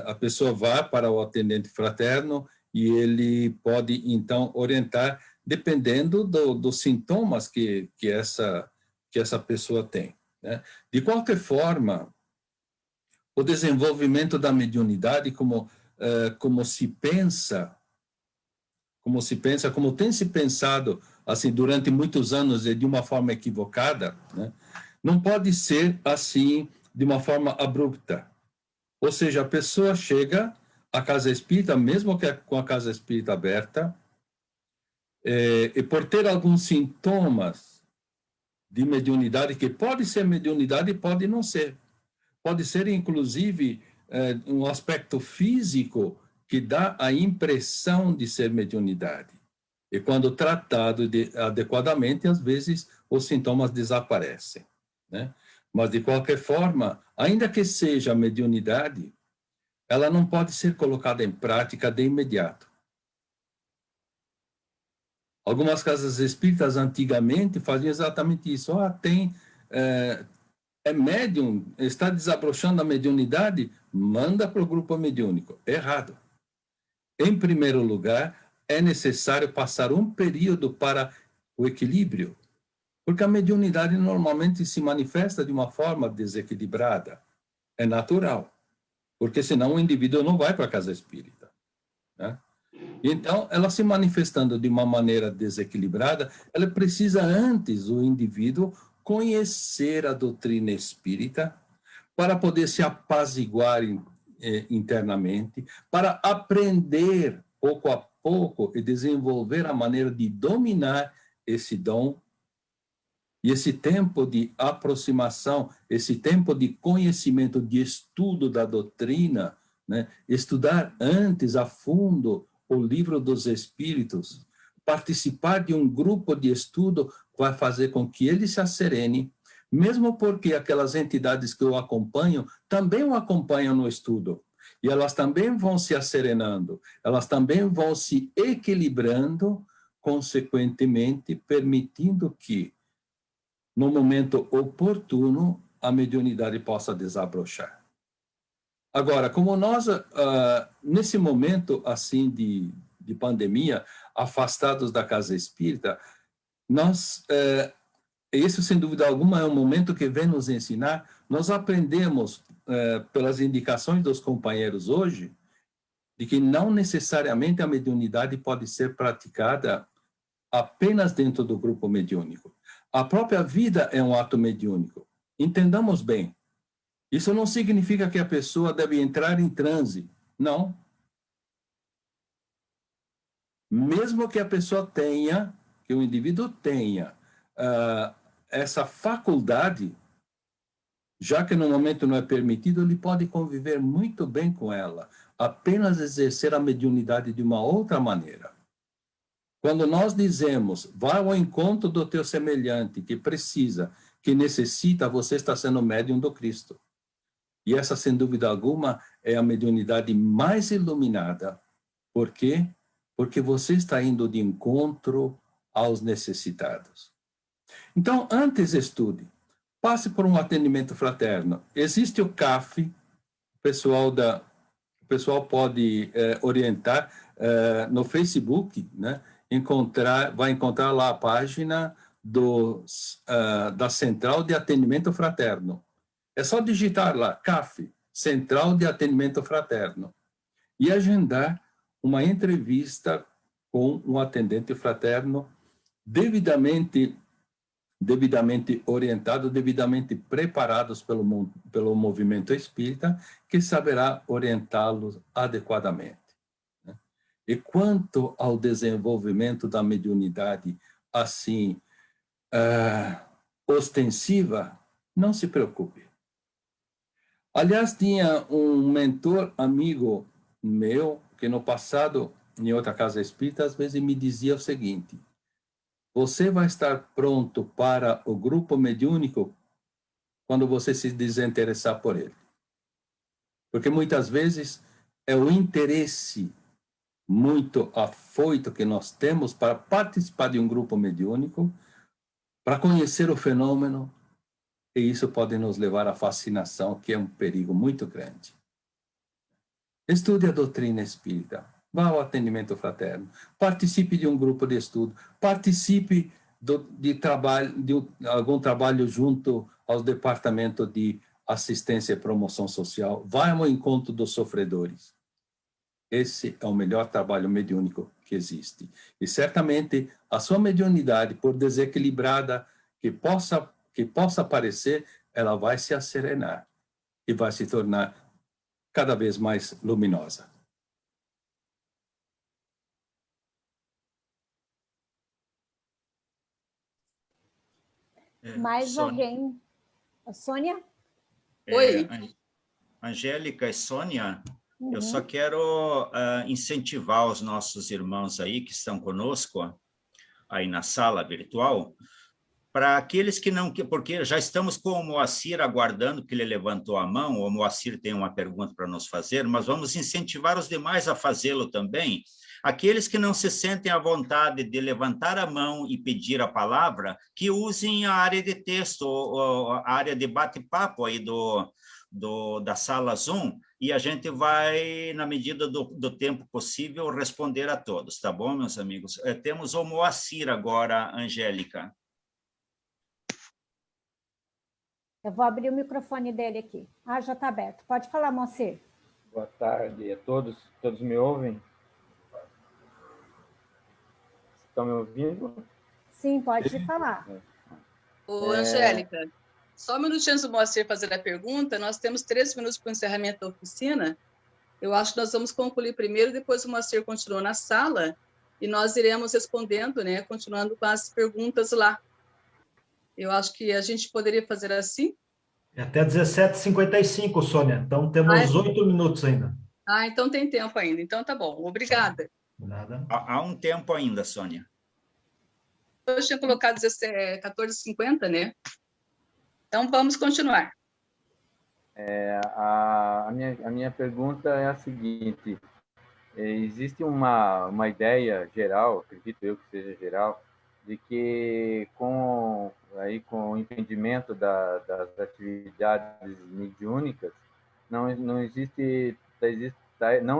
A pessoa vai para o atendente fraterno e ele pode, então, orientar dependendo dos sintomas que essa pessoa tem, né? De qualquer forma, o desenvolvimento da mediunidade, como tem se pensado assim durante muitos anos e de uma forma equivocada, né? Não pode ser assim de uma forma abrupta. Ou seja, a pessoa chega à casa espírita, mesmo que com a casa espírita aberta, e por ter alguns sintomas de mediunidade, que pode ser mediunidade e pode não ser. Pode ser, inclusive, um aspecto físico que dá a impressão de ser mediunidade. E quando tratado adequadamente, às vezes os sintomas desaparecem, né? Mas, de qualquer forma, ainda que seja mediunidade, ela não pode ser colocada em prática de imediato. Algumas casas espíritas antigamente faziam exatamente isso. É médium, está desabrochando a mediunidade, manda para o grupo mediúnico. Errado. Em primeiro lugar, é necessário passar um período para o equilíbrio, porque a mediunidade normalmente se manifesta de uma forma desequilibrada. É natural, porque senão o indivíduo não vai para a casa espírita, né? Então, ela se manifestando de uma maneira desequilibrada, ela precisa antes, o indivíduo, conhecer a doutrina espírita para poder se apaziguar internamente, para aprender pouco a pouco e desenvolver a maneira de dominar esse dom. E esse tempo de aproximação, esse tempo de conhecimento, de estudo da doutrina, né? Estudar antes a fundo o livro dos Espíritos, participar de um grupo de estudo vai fazer com que ele se asserene, mesmo porque aquelas entidades que o acompanham também o acompanham no estudo. E elas também vão se asserenando, elas também vão se equilibrando, consequentemente, permitindo que, no momento oportuno, a mediunidade possa desabrochar. Agora, como nós, nesse momento assim de pandemia, afastados da casa espírita, isso sem dúvida alguma é um momento que vem nos ensinar, nós aprendemos pelas indicações dos companheiros hoje, de que não necessariamente a mediunidade pode ser praticada apenas dentro do grupo mediúnico. A própria vida é um ato mediúnico. Entendamos bem. Isso não significa que a pessoa deve entrar em transe. Não. Mesmo que a pessoa tenha, que o indivíduo tenha essa faculdade, já que no momento não é permitido, ele pode conviver muito bem com ela, apenas exercer a mediunidade de uma outra maneira. Quando nós dizemos, vá ao encontro do teu semelhante, que precisa, que necessita, você está sendo médium do Cristo. E essa, sem dúvida alguma, é a mediunidade mais iluminada. Por quê? Porque você está indo de encontro aos necessitados. Então, antes estude. Passe por um atendimento fraterno. Existe o CAF, o pessoal pode orientar no Facebook, né? Vai encontrar lá a página da Central de Atendimento Fraterno. É só digitar lá, CAF, Central de Atendimento Fraterno, e agendar uma entrevista com um atendente fraterno devidamente orientado, devidamente preparados pelo movimento espírita, que saberá orientá-los adequadamente. E quanto ao desenvolvimento da mediunidade assim ostensiva, não se preocupe. Aliás, tinha um mentor, amigo meu, que no passado, em outra casa espírita, às vezes me dizia o seguinte: você vai estar pronto para o grupo mediúnico quando você se desinteressar por ele. Porque muitas vezes é o interesse muito afoito que nós temos para participar de um grupo mediúnico, para conhecer o fenômeno, e isso pode nos levar à fascinação, que é um perigo muito grande. Estude a doutrina espírita, vá ao atendimento fraterno, participe de um grupo de estudo, participe de algum trabalho junto aos departamentos de assistência e promoção social, vá ao encontro dos sofredores. Esse é o melhor trabalho mediúnico que existe. E certamente a sua mediunidade, por desequilibrada que possa parecer, ela vai se acerenar e vai se tornar cada vez mais luminosa. Mais Sônia. alguém? A Sônia? Oi. Angélica e Sônia, eu só Uhum. quero incentivar os nossos irmãos aí que estão conosco, aí na sala virtual, para aqueles que não... Porque já estamos com o Moacir aguardando que ele levantou a mão, o Moacir tem uma pergunta para nos fazer, mas vamos incentivar os demais a fazê-lo também. Aqueles que não se sentem à vontade de levantar a mão e pedir a palavra, que usem a área de texto, a área de bate-papo aí da sala Zoom, e a gente vai, na medida do tempo possível, responder a todos, tá bom, meus amigos? Temos o Moacir agora, Angélica. Eu vou abrir o microfone dele aqui. Ah, já está aberto. Pode falar, Moacir. Boa tarde a todos. Todos me ouvem? Estão me ouvindo? Sim, pode falar. Ô, Angélica, só um minutinho antes do Moacir fazer a pergunta, nós temos 3 minutos para o encerramento da oficina. Eu acho que nós vamos concluir primeiro, depois o Moacir continua na sala e nós iremos respondendo, né, continuando com as perguntas lá. Eu acho que a gente poderia fazer assim. É até 17h55, Sônia. Então, temos 8 minutos ainda. Ah, então tem tempo ainda. Então, tá bom. Obrigada. Nada. Há um tempo ainda, Sônia. Eu tinha colocado 14h50, né? Então, vamos continuar. A minha pergunta é a seguinte. Existe uma ideia geral, acredito eu que seja geral, de que com o entendimento das atividades mediúnicas, não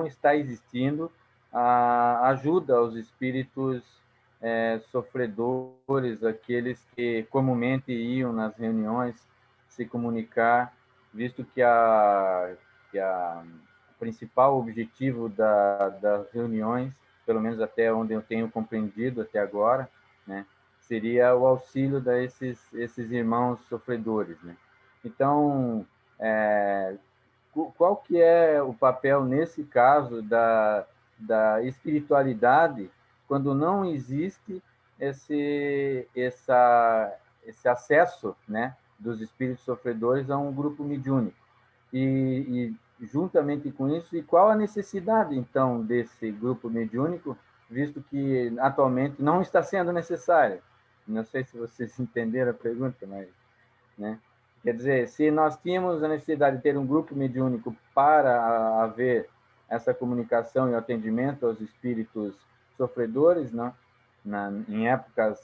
está existindo a ajuda aos espíritos sofredores, aqueles que comumente iam nas reuniões se comunicar, visto que o principal objetivo das reuniões, pelo menos até onde eu tenho compreendido até agora, né, seria o auxílio desses irmãos sofredores, né? Então, qual que é o papel, nesse caso, da espiritualidade, quando não existe esse acesso, né, dos espíritos sofredores a um grupo mediúnico? E juntamente com isso, e qual a necessidade, então, desse grupo mediúnico, visto que atualmente não está sendo necessário? Não sei se vocês entenderam a pergunta, mas, né? Quer dizer, se nós tínhamos a necessidade de ter um grupo mediúnico para haver essa comunicação e atendimento aos espíritos sofredores, né, em épocas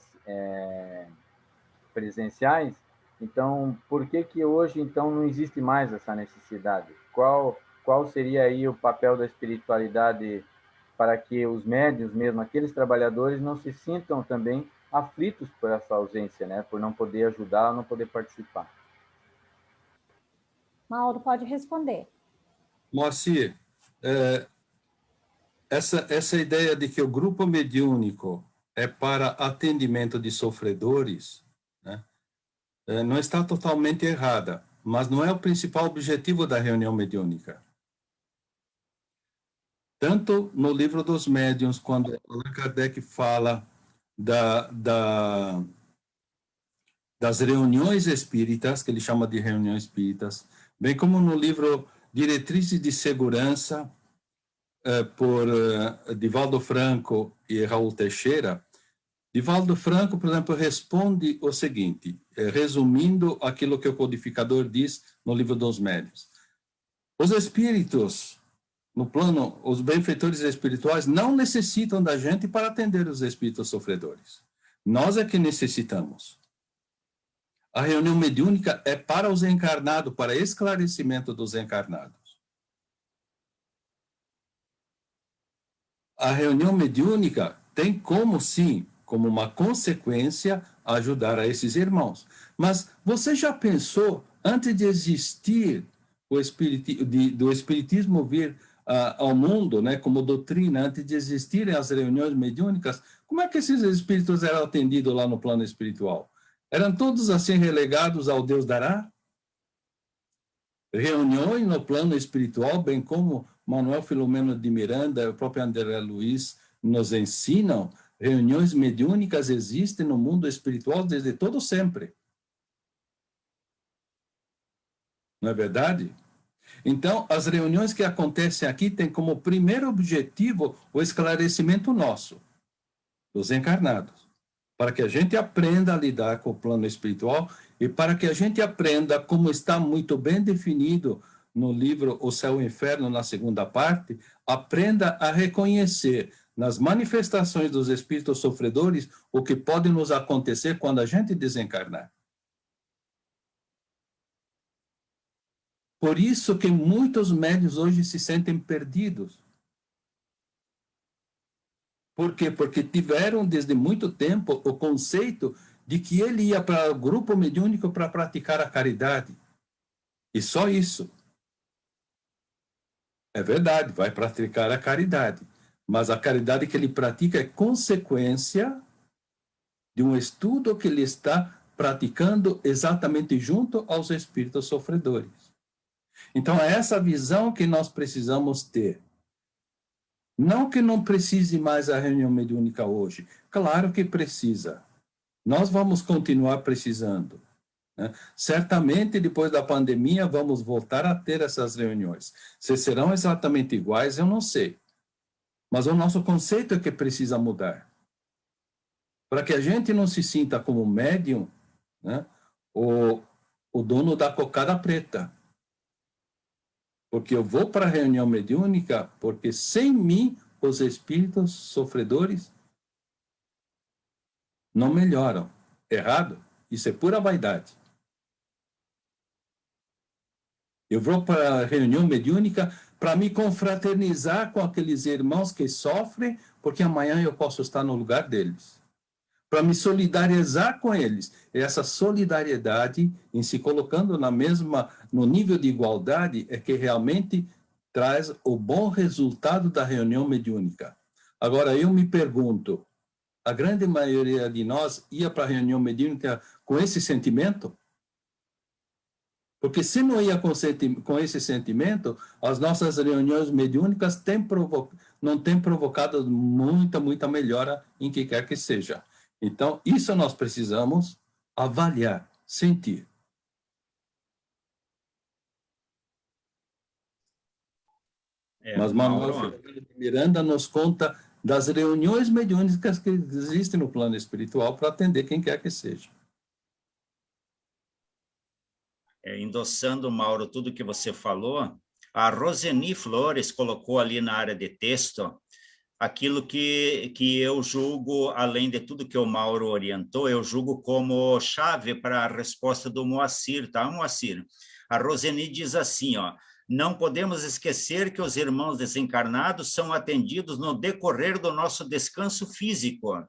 presenciais, então, por que hoje então não existe mais essa necessidade? Qual seria aí o papel da espiritualidade para que os médiuns mesmo, aqueles trabalhadores, não se sintam também aflitos por essa ausência, né? Por não poder ajudar, não poder participar? Mauro, pode responder. Moacir, essa ideia de que o grupo mediúnico é para atendimento de sofredores, né, não está totalmente errada, mas não é o principal objetivo da reunião mediúnica. Tanto no livro dos médiuns, quando Allan Kardec fala das reuniões espíritas, que ele chama de reuniões espíritas, bem como no livro Diretrizes de Segurança, por Divaldo Franco e Raul Teixeira. Divaldo Franco, por exemplo, responde o seguinte, resumindo aquilo que o codificador diz no livro dos Médiuns. Os espíritos, no plano, os benfeitores espirituais não necessitam da gente para atender os espíritos sofredores. Nós é que necessitamos. A reunião mediúnica é para os encarnados, para esclarecimento dos encarnados. A reunião mediúnica tem como, sim, como uma consequência, ajudar a esses irmãos. Mas você já pensou, antes de existir do espiritismo vir ao mundo, né, como doutrina, antes de existirem as reuniões mediúnicas, como é que esses espíritos eram atendidos lá no plano espiritual? Eram todos assim relegados ao Deus dará? Reuniões no plano espiritual, bem como Manuel Filomeno de Miranda e o próprio André Luiz nos ensinam, reuniões mediúnicas existem no mundo espiritual desde todo sempre. Não é verdade? Então, as reuniões que acontecem aqui têm como primeiro objetivo o esclarecimento nosso, dos encarnados, para que a gente aprenda a lidar com o plano espiritual e para que a gente aprenda, como está muito bem definido no livro O Céu e o Inferno, na segunda parte, aprenda a reconhecer nas manifestações dos espíritos sofredores o que pode nos acontecer quando a gente desencarnar. Por isso que muitos médiuns hoje se sentem perdidos. Por quê? Porque tiveram desde muito tempo o conceito de que ele ia para o grupo mediúnico para praticar a caridade. E só isso. É verdade, vai praticar a caridade. Mas a caridade que ele pratica é consequência de um estudo que ele está praticando exatamente junto aos espíritos sofredores. Então, é essa visão que nós precisamos ter. Não que não precise mais a reunião mediúnica hoje. Claro que precisa. Nós vamos continuar precisando. Né? Certamente, depois da pandemia, vamos voltar a ter essas reuniões. Se serão exatamente iguais, eu não sei. Mas o nosso conceito é que precisa mudar. Para que a gente não se sinta como médium, né? o dono da cocada preta. Porque eu vou para a reunião mediúnica, porque sem mim os espíritos sofredores não melhoram. Errado? Isso é pura vaidade. Eu vou para a reunião mediúnica para me confraternizar com aqueles irmãos que sofrem, porque amanhã eu posso estar no lugar deles. Para me solidarizar com eles. Essa solidariedade, em se colocando no nível de igualdade, é que realmente traz o bom resultado da reunião mediúnica. Agora, eu me pergunto, a grande maioria de nós ia para a reunião mediúnica com esse sentimento? Porque se não ia com esse sentimento, as nossas reuniões mediúnicas não têm provocado muita melhora em que quer que seja. Então, isso nós precisamos avaliar, sentir. Mas Manuel Miranda nos conta das reuniões mediúnicas que existem no plano espiritual para atender quem quer que seja. Endossando, Mauro, tudo que você falou, a Roseni Flores colocou ali na área de texto aquilo que eu julgo, além de tudo que o Mauro orientou, eu julgo como chave para a resposta do Moacir, tá, Moacir? A Roseni diz assim, ó, não podemos esquecer que os irmãos desencarnados são atendidos no decorrer do nosso descanso físico.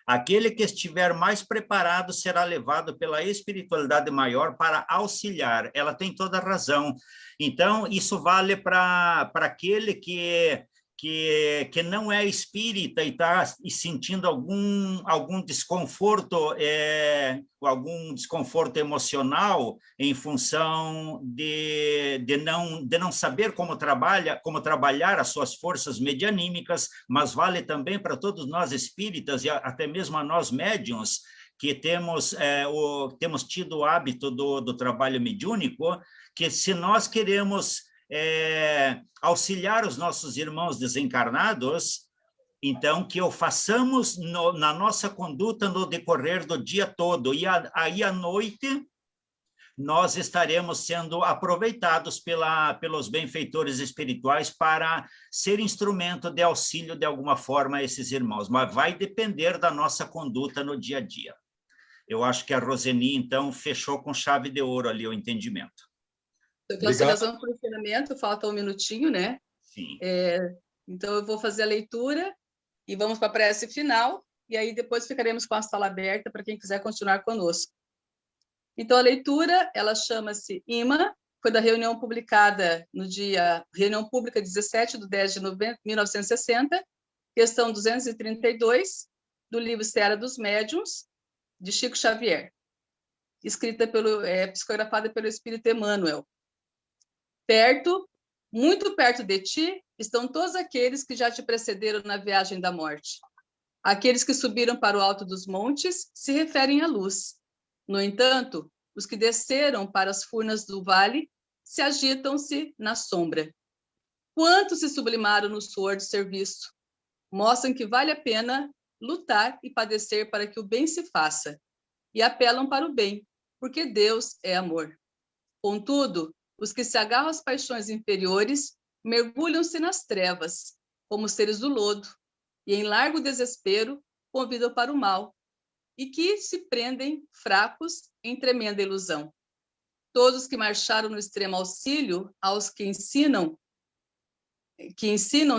Aquele que estiver mais preparado será levado pela espiritualidade maior para auxiliar. Ela tem toda a razão. Então, isso vale para aquele que não é espírita e está sentindo algum desconforto, algum desconforto emocional em função de não saber como trabalhar as suas forças medianímicas, mas vale também para todos nós espíritas e até mesmo a nós médiuns, que temos tido o hábito do trabalho mediúnico, que se nós queremos auxiliar os nossos irmãos desencarnados, então que o façamos na nossa conduta no decorrer do dia todo, e aí à noite nós estaremos sendo aproveitados pelos benfeitores espirituais para ser instrumento de auxílio de alguma forma a esses irmãos, mas vai depender da nossa conduta no dia a dia. Eu acho que a Roseni, então, fechou com chave de ouro ali o entendimento. Classificação para o ensinamento, falta um minutinho, né? Sim. Então, eu vou fazer a leitura e vamos para a prece final, e aí depois ficaremos com a sala aberta para quem quiser continuar conosco. Então, a leitura, ela chama-se Imã, foi da reunião publicada reunião pública 17/10/1960, questão 232, do livro Seara dos Médiuns, de Chico Xavier, escrita psicografada pelo Espírito Emmanuel. Perto, muito perto de ti, estão todos aqueles que já te precederam na viagem da morte. Aqueles que subiram para o alto dos montes se referem à luz. No entanto, os que desceram para as furnas do vale se agitam-se na sombra. Quantos se sublimaram no suor do serviço? Mostram que vale a pena lutar e padecer para que o bem se faça, e apelam para o bem, porque Deus é amor. Contudo, os que se agarram às paixões inferiores mergulham-se nas trevas, como seres do lodo, e em largo desespero convidam para o mal, e que se prendem fracos em tremenda ilusão. Todos que marcharam no extremo auxílio aos que ensinam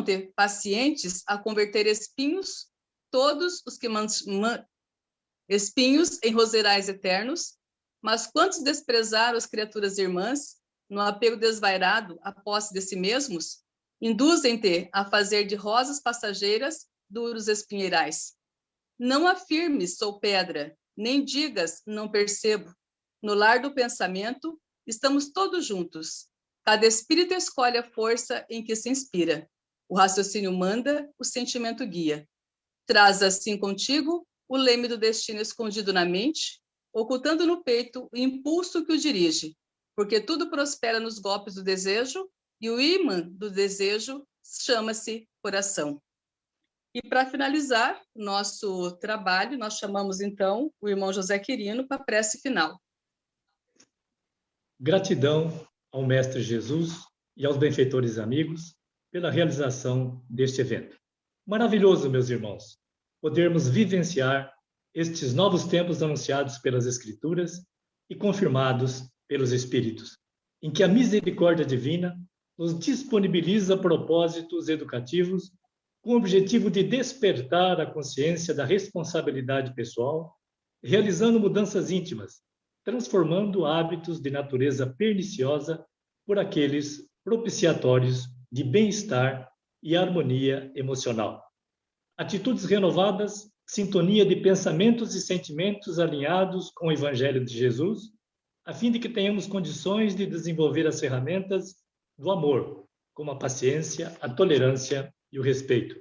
ter pacientes a converter espinhos, todos os que espinhos em roseirais eternos, mas quantos desprezaram as criaturas irmãs, no apego desvairado à posse de si mesmos, induzem-te a fazer de rosas passageiras duros espinheirais. Não afirmes, sou pedra, nem digas, não percebo. No lar do pensamento, estamos todos juntos. Cada espírito escolhe a força em que se inspira. O raciocínio manda, o sentimento guia. Traz assim contigo o leme do destino escondido na mente, ocultando no peito o impulso que o dirige, porque tudo prospera nos golpes do desejo, e o ímã do desejo chama-se coração. E para finalizar nosso trabalho, nós chamamos então o irmão José Quirino para a prece final. Gratidão ao Mestre Jesus e aos benfeitores amigos pela realização deste evento. Maravilhoso, meus irmãos, podermos vivenciar estes novos tempos anunciados pelas Escrituras e confirmados pelos Espíritos, em que a misericórdia divina nos disponibiliza propósitos educativos com o objetivo de despertar a consciência da responsabilidade pessoal, realizando mudanças íntimas, transformando hábitos de natureza perniciosa por aqueles propiciatórios de bem-estar e harmonia emocional. Atitudes renovadas, sintonia de pensamentos e sentimentos alinhados com o Evangelho de Jesus, a fim de que tenhamos condições de desenvolver as ferramentas do amor, como a paciência, a tolerância e o respeito.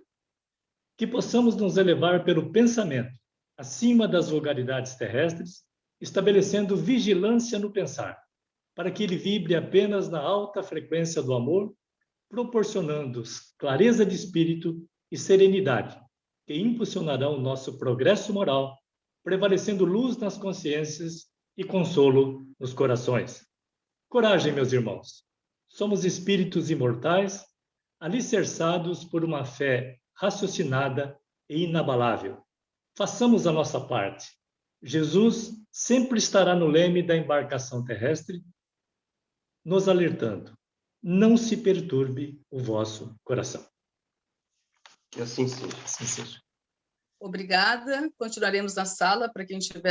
Que possamos nos elevar pelo pensamento, acima das vulgaridades terrestres, estabelecendo vigilância no pensar, para que ele vibre apenas na alta frequência do amor, proporcionando clareza de espírito e serenidade, que impulsionarão o nosso progresso moral, prevalecendo luz nas consciências e consolo nos corações. Coragem, meus irmãos. Somos espíritos imortais, alicerçados por uma fé raciocinada e inabalável. Façamos a nossa parte. Jesus sempre estará no leme da embarcação terrestre, nos alertando. Não se perturbe o vosso coração. Que assim seja. Assim seja. Obrigada. Continuaremos na sala para quem tiver